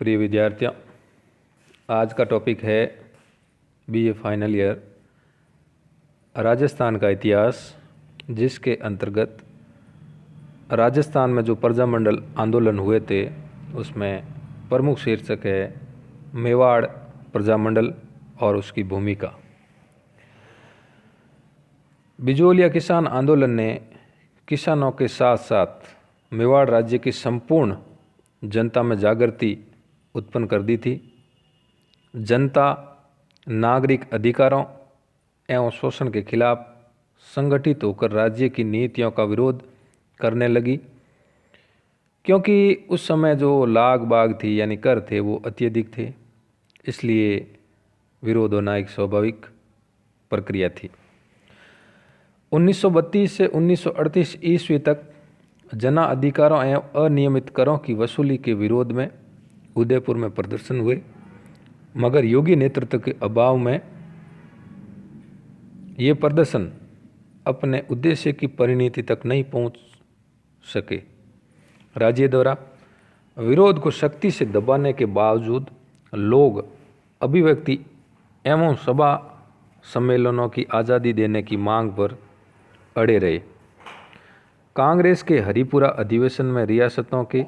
प्रिय विद्यार्थियों, आज का टॉपिक है बीए फाइनल ईयर राजस्थान का इतिहास, जिसके अंतर्गत राजस्थान में जो प्रजामंडल आंदोलन हुए थे उसमें प्रमुख शीर्षक है मेवाड़ प्रजामंडल और उसकी भूमिका। बिजोलिया किसान आंदोलन ने किसानों के साथ साथ मेवाड़ राज्य की संपूर्ण जनता में जागृति उत्पन्न कर दी थी। जनता नागरिक अधिकारों एवं शोषण के खिलाफ संगठित होकर राज्य की नीतियों का विरोध करने लगी, क्योंकि उस समय जो लाग बाग थी यानी कर थे वो अत्यधिक थे, इसलिए विरोध होना एक स्वाभाविक प्रक्रिया थी। 1932 से 1938 ईस्वी तक जना अधिकारों एवं अनियमित करों की वसूली के विरोध में उदयपुर में प्रदर्शन हुए, मगर योगी नेतृत्व के अभाव में ये प्रदर्शन अपने उद्देश्य की परिणति तक नहीं पहुंच सके। राज्य द्वारा विरोध को शक्ति से दबाने के बावजूद लोग अभिव्यक्ति एवं सभा सम्मेलनों की आज़ादी देने की मांग पर अड़े रहे। कांग्रेस के हरिपुरा अधिवेशन में रियासतों के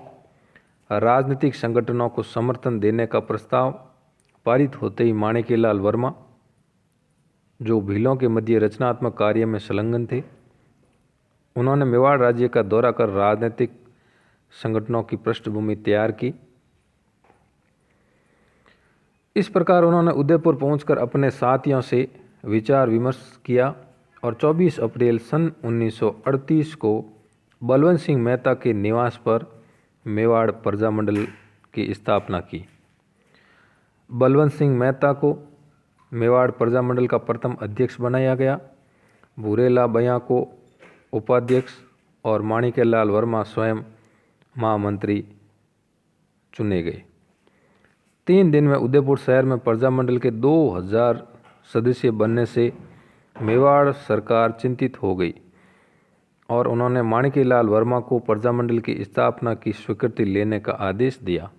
राजनीतिक संगठनों को समर्थन देने का प्रस्ताव पारित होते ही माणिक्यलाल वर्मा, जो भीलों के मध्य रचनात्मक कार्य में संलग्न थे, उन्होंने मेवाड़ राज्य का दौरा कर राजनीतिक संगठनों की पृष्ठभूमि तैयार की। इस प्रकार उन्होंने उदयपुर पहुंचकर अपने साथियों से विचार विमर्श किया और 24 अप्रैल सन 1938 को बलवंत सिंह मेहता के निवास पर मेवाड़ प्रजामंडल की स्थापना की। बलवंत सिंह मेहता को मेवाड़ प्रजामंडल का प्रथम अध्यक्ष बनाया गया। भूरेला बयां को उपाध्यक्ष और माणिक्यलाल वर्मा स्वयं महामंत्री चुने गए। 3 दिन में उदयपुर शहर में प्रजामंडल के 2000 सदस्य बनने से मेवाड़ सरकार चिंतित हो गई और उन्होंने माणिक्यलाल वर्मा को प्रजामंडल की स्थापना की स्वीकृति लेने का आदेश दिया,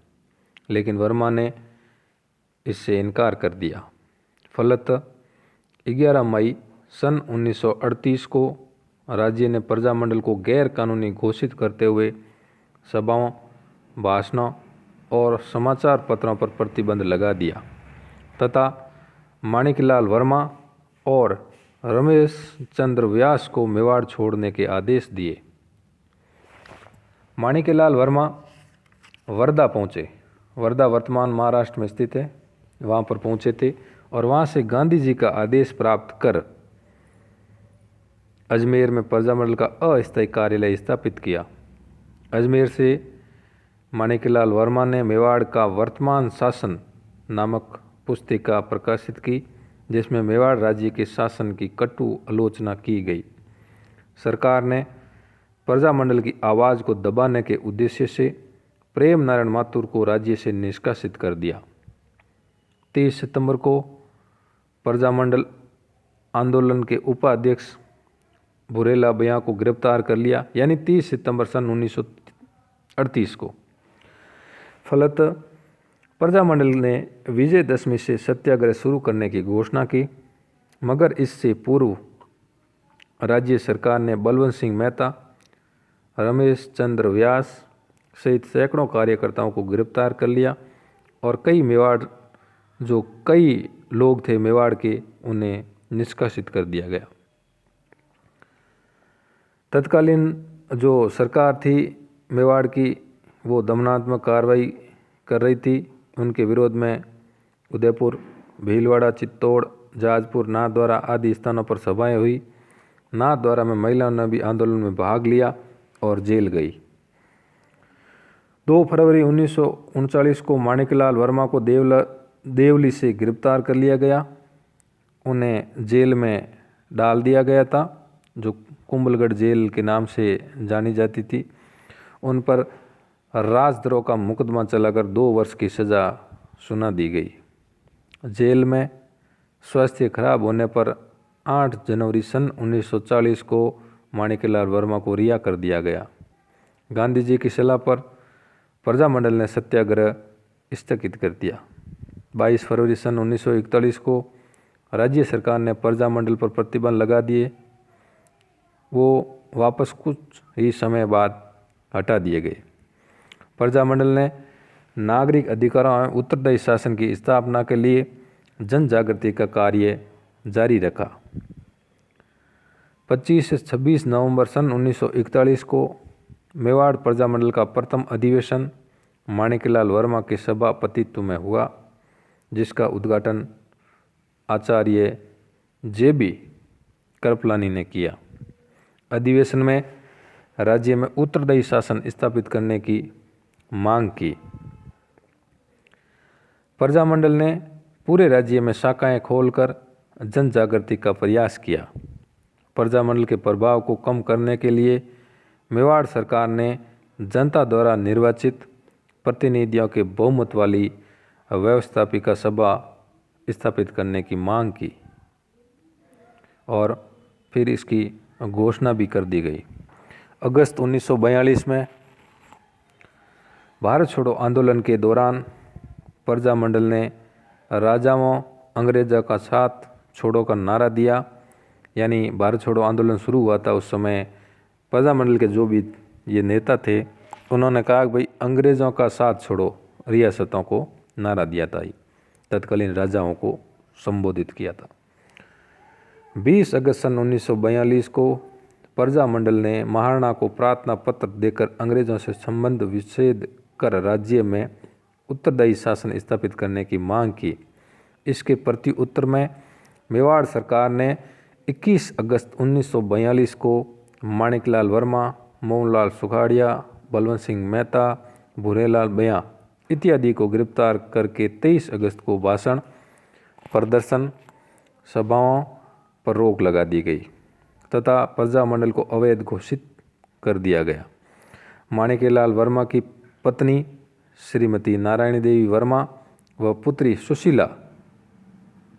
लेकिन वर्मा ने इससे इनकार कर दिया। फलतः 11 मई सन 1938 को राज्य ने प्रजामंडल को गैर कानूनी घोषित करते हुए सभाओं, भाषणों और समाचार पत्रों पर प्रतिबंध लगा दिया तथा माणिक्यलाल वर्मा और रमेश चंद्र व्यास को मेवाड़ छोड़ने के आदेश दिए। माणिक्यलाल वर्मा वर्धा पहुँचे। वर्धा वर्तमान महाराष्ट्र में स्थित है, वहाँ पर पहुँचे थे और वहाँ से गांधी जी का आदेश प्राप्त कर अजमेर में प्रजामंडल का अस्थायी कार्यालय स्थापित किया। अजमेर से माणिक्यलाल वर्मा ने मेवाड़ का वर्तमान शासन नामक पुस्तिका प्रकाशित की, जिसमें मेवाड़ राज्य के शासन की कटु आलोचना की गई। सरकार ने प्रजामंडल की आवाज़ को दबाने के उद्देश्य से प्रेम नारायण माथुर को राज्य से निष्कासित कर दिया। 23 सितंबर को प्रजामंडल आंदोलन के उपाध्यक्ष भूरेला बयां को गिरफ्तार कर लिया, यानी 30 सितंबर सन 1938 को। फलतः प्रजामंडल ने विजयदशमी से सत्याग्रह शुरू करने की घोषणा की, मगर इससे पूर्व राज्य सरकार ने बलवंत सिंह मेहता, रमेश चंद्र व्यास सहित सैकड़ों कार्यकर्ताओं को गिरफ्तार कर लिया और कई लोग थे मेवाड़ के, उन्हें निष्कासित कर दिया गया। तत्कालीन जो सरकार थी मेवाड़ की, वो दमनात्मक कार्रवाई कर रही थी। उनके विरोध में उदयपुर, भीलवाड़ा, चित्तौड़, जाजपुर, नाथद्वारा आदि स्थानों पर सभाएं हुई। नाथद्वारा में महिलाओं ने भी आंदोलन में भाग लिया और जेल गई। 2 फरवरी 1939 को माणिक्यलाल वर्मा को देवली से गिरफ्तार कर लिया गया। उन्हें जेल में डाल दिया गया था, जो कुंभलगढ़ जेल के नाम से जानी जाती थी। उन पर राजद्रोह का मुकदमा चलाकर 2 वर्ष की सज़ा सुना दी गई। जेल में स्वास्थ्य खराब होने पर 8 जनवरी सन 1940 को माणिक्यलाल वर्मा को रिहा कर दिया गया। गांधी जी की सलाह पर प्रजामंडल ने सत्याग्रह स्थगित कर दिया। 22 फरवरी सन 1941 को राज्य सरकार ने प्रजामंडल पर प्रतिबंध लगा दिए। वो वापस कुछ ही समय बाद हटा दिए गए। प्रजामंडल ने नागरिक अधिकारों एवं उत्तरदायी शासन की स्थापना के लिए जन जागृति का कार्य जारी रखा। 25 से 26 नवंबर सन 1941 को मेवाड़ प्रजामंडल का प्रथम अधिवेशन माणिक्यलाल वर्मा के सभापतित्व में हुआ, जिसका उद्घाटन आचार्य JB कृपलानी ने किया। अधिवेशन में राज्य में उत्तरदायी शासन स्थापित करने की मांग की। प्रजामंडल ने पूरे राज्य में शाखाएं खोलकर जन जागृति का प्रयास किया। प्रजामंडल के प्रभाव को कम करने के लिए मेवाड़ सरकार ने जनता द्वारा निर्वाचित प्रतिनिधियों के बहुमत वाली व्यवस्थापिका सभा स्थापित करने की मांग की और फिर इसकी घोषणा भी कर दी गई। अगस्त 1942 में भारत छोड़ो आंदोलन के दौरान प्रजामंडल ने राजाओं अंग्रेजों का साथ छोड़ो का नारा दिया। यानी भारत छोड़ो आंदोलन शुरू हुआ था, उस समय प्रजामंडल के जो भी ये नेता थे उन्होंने कहा कि भाई अंग्रेज़ों का साथ छोड़ो, रियासतों को नारा दिया था, तत्कालीन राजाओं को संबोधित किया था। 20 अगस्त सन 1942 को प्रजामंडल ने महाराणा को प्रार्थना पत्र देकर अंग्रेज़ों से संबंध विच्छेद कर राज्य में उत्तरदायी शासन स्थापित करने की मांग की। इसके प्रति उत्तर में मेवाड़ सरकार ने 21 अगस्त 1942 को माणिक्यलाल वर्मा, मोहनलाल सुखाड़िया, बलवंत सिंह मेहता, भूरेलाल बयां इत्यादि को गिरफ्तार करके 23 अगस्त को भाषण, प्रदर्शन, सभाओं पर रोक लगा दी गई तथा प्रजामंडल को अवैध घोषित कर दिया गया। माणिक्यलाल वर्मा की पत्नी श्रीमती नारायणी देवी वर्मा व पुत्री सुशीला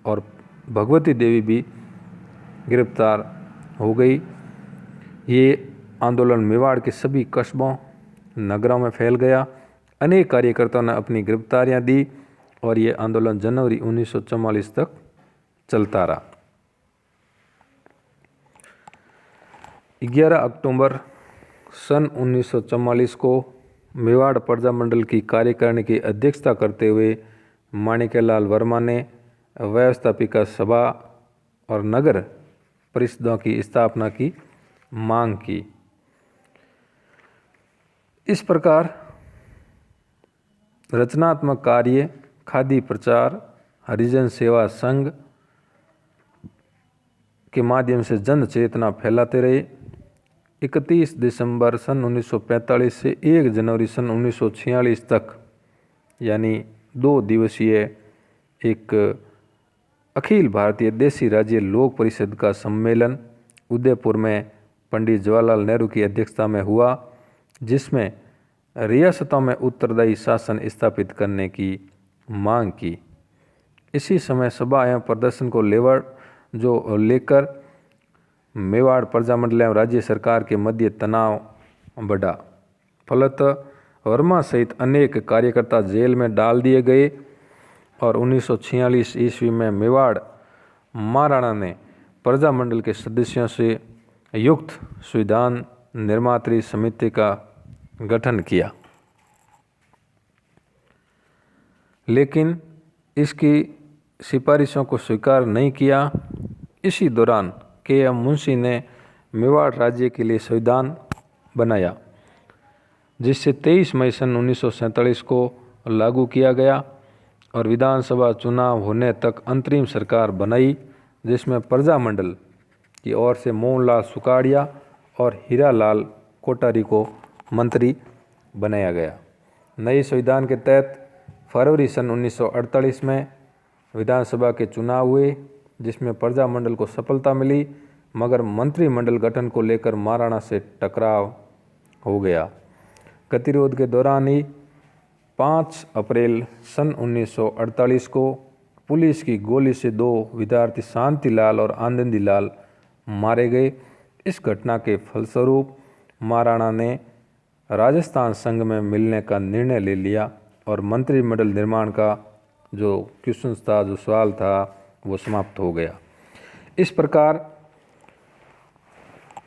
और भगवती देवी भी गिरफ्तार हो गई। ये आंदोलन मेवाड़ के सभी कस्बों, नगरों में फैल गया। अनेक कार्यकर्ताओं ने अपनी गिरफ्तारियां दी और ये आंदोलन जनवरी 1944 तक चलता रहा। 11 अक्टूबर सन 1944 को मेवाड़ प्रजामंडल की कार्यकारिणी की अध्यक्षता करते हुए माणिक्यलाल वर्मा ने व्यवस्थापिका सभा और नगर परिषदों की स्थापना की मांग की। इस प्रकार रचनात्मक कार्य, खादी प्रचार, हरिजन सेवा संघ के माध्यम से जन चेतना फैलाते रहे। 31 दिसंबर सन 1945 से 1 जनवरी सन 1946 तक यानी 2 दिवसीय एक अखिल भारतीय देशी राज्य लोक परिषद का सम्मेलन उदयपुर में पंडित जवाहरलाल नेहरू की अध्यक्षता में हुआ, जिसमें रियासतों में उत्तरदायी शासन स्थापित करने की मांग की। इसी समय सभा एवं प्रदर्शन को लेकर मेवाड़ प्रजामंडल एवं राज्य सरकार के मध्य तनाव बढ़ा। फलतः वर्मा सहित अनेक कार्यकर्ता जेल में डाल दिए गए और 1946 ईस्वी में मेवाड़ महाराणा ने प्रजामंडल के सदस्यों से युक्त संविधान निर्मात्री समिति का गठन किया, लेकिन इसकी सिफारिशों को स्वीकार नहीं किया। इसी दौरान KM मुंशी ने मेवाड़ राज्य के लिए संविधान बनाया, जिससे 23 मई सन 1947 को लागू किया गया और विधानसभा चुनाव होने तक अंतरिम सरकार बनाई, जिसमें प्रजामंडल की ओर से मोहनलाल सुखाड़िया और हीरालाल कोठारी को मंत्री बनाया गया। नए संविधान के तहत फरवरी सन 1948 में विधानसभा के चुनाव हुए, जिसमें प्रजामंडल को सफलता मिली, मगर मंत्रिमंडल गठन को लेकर महाराणा से टकराव हो गया। गतिरोध के दौरान ही 5 अप्रैल सन 1948 को पुलिस की गोली से 2 विद्यार्थी शांतिलाल और आनंदीलाल मारे गए। इस घटना के फलस्वरूप महाराणा ने राजस्थान संघ में मिलने का निर्णय ले लिया और मंत्रिमंडल निर्माण का जो क्वेश्चन था, जो सवाल था, वो समाप्त हो गया। इस प्रकार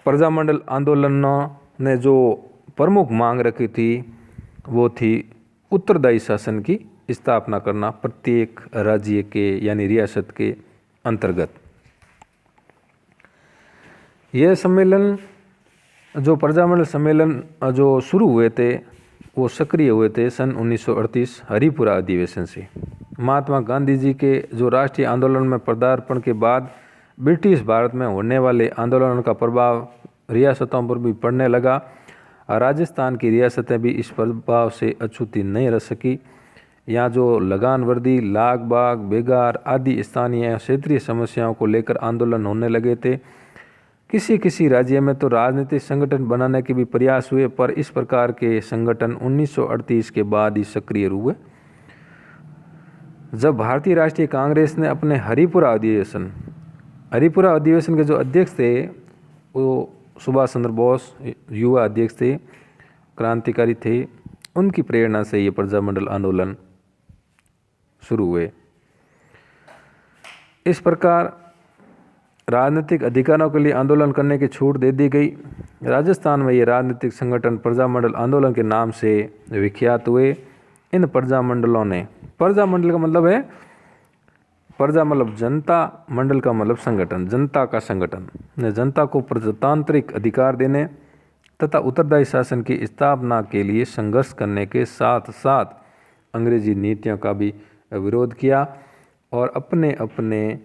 प्रजामंडल आंदोलनों ने जो प्रमुख मांग रखी थी वो थी उत्तरदायी शासन की स्थापना करना प्रत्येक राज्य के यानी रियासत के अंतर्गत। यह सम्मेलन, जो प्रजामंडल सम्मेलन जो शुरू हुए थे, वो सक्रिय हुए थे सन 1938 हरिपुरा अधिवेशन से। महात्मा गांधी जी के जो राष्ट्रीय आंदोलन में पदार्पण के बाद ब्रिटिश भारत में होने वाले आंदोलनों का प्रभाव रियासतों पर भी पड़ने लगा। राजस्थान की रियासतें भी इस प्रभाव से अछूती नहीं रह सकी। यहाँ जो लगान वर्दी, लाग बाग, बेगार आदि स्थानीय क्षेत्रीय समस्याओं को लेकर आंदोलन होने लगे थे। किसी किसी राज्य में तो राजनीतिक संगठन बनाने के भी प्रयास हुए, पर इस प्रकार के संगठन 1938 के बाद ही सक्रिय हुए। जब भारतीय राष्ट्रीय कांग्रेस ने अपने हरिपुरा अधिवेशन के जो अध्यक्ष थे वो सुभाष चंद्र बोस युवा अध्यक्ष थे, क्रांतिकारी थे, उनकी प्रेरणा से ये प्रजामंडल आंदोलन शुरू हुए। इस प्रकार राजनीतिक अधिकारों के लिए आंदोलन करने की छूट दे दी गई। राजस्थान में ये राजनीतिक संगठन प्रजामंडल आंदोलन के नाम से विख्यात हुए। इन प्रजामंडलों ने, प्रजामंडल का मतलब है, प्रजा मतलब जनता, मंडल का मतलब संगठन, जनता का संगठन ने जनता को प्रजातांत्रिक अधिकार देने तथा उत्तरदायी शासन की स्थापना के लिए संघर्ष करने के साथ साथ अंग्रेजी नीतियों का भी विरोध किया और अपने अपने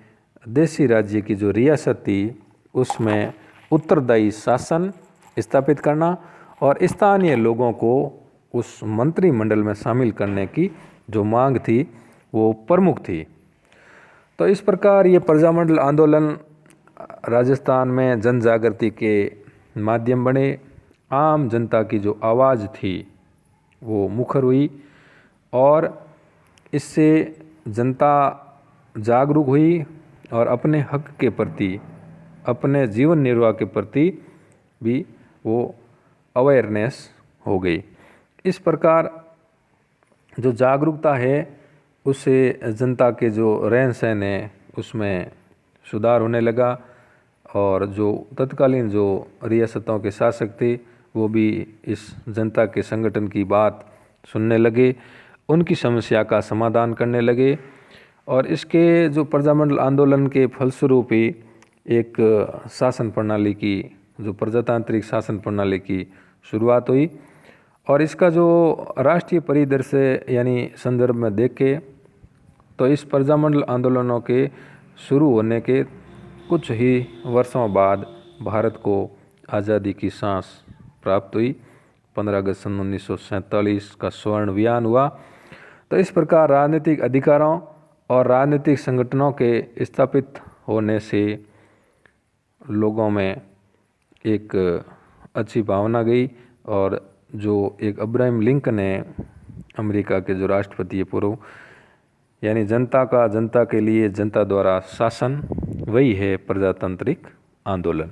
देशी राज्य की जो रियासत थी उसमें उत्तरदायी शासन स्थापित करना और स्थानीय लोगों को उस मंत्रिमंडल में शामिल करने की जो मांग थी वो प्रमुख थी। तो इस प्रकार ये प्रजामंडल आंदोलन राजस्थान में जन जागृति के माध्यम बने। आम जनता की जो आवाज़ थी वो मुखर हुई और इससे जनता जागरूक हुई और अपने हक के प्रति, अपने जीवन निर्वाह के प्रति भी वो अवेयरनेस हो गई। इस प्रकार जो जागरूकता है उससे जनता के जो रहन सहन है उसमें सुधार होने लगा और जो तत्कालीन जो रियासतों के शासक थे वो भी इस जनता के संगठन की बात सुनने लगे, उनकी समस्या का समाधान करने लगे और इसके जो प्रजामंडल आंदोलन के फलस्वरूप ही एक शासन प्रणाली की, जो प्रजातांत्रिक शासन प्रणाली की शुरुआत हुई। और इसका जो राष्ट्रीय परिदृश्य यानी संदर्भ में देखें तो इस प्रजामंडल आंदोलनों के शुरू होने के कुछ ही वर्षों बाद भारत को आज़ादी की सांस प्राप्त हुई। 15 अगस्त सन 1947 का स्वर्ण अभियान हुआ। तो इस प्रकार राजनीतिक अधिकारों और राजनीतिक संगठनों के स्थापित होने से लोगों में एक अच्छी भावना गई और जो एक अब्राहम लिंकन है, अमेरिका के जो राष्ट्रपति है पूर्व, यानी जनता का जनता के लिए जनता द्वारा शासन, वही है प्रजातांत्रिक आंदोलन।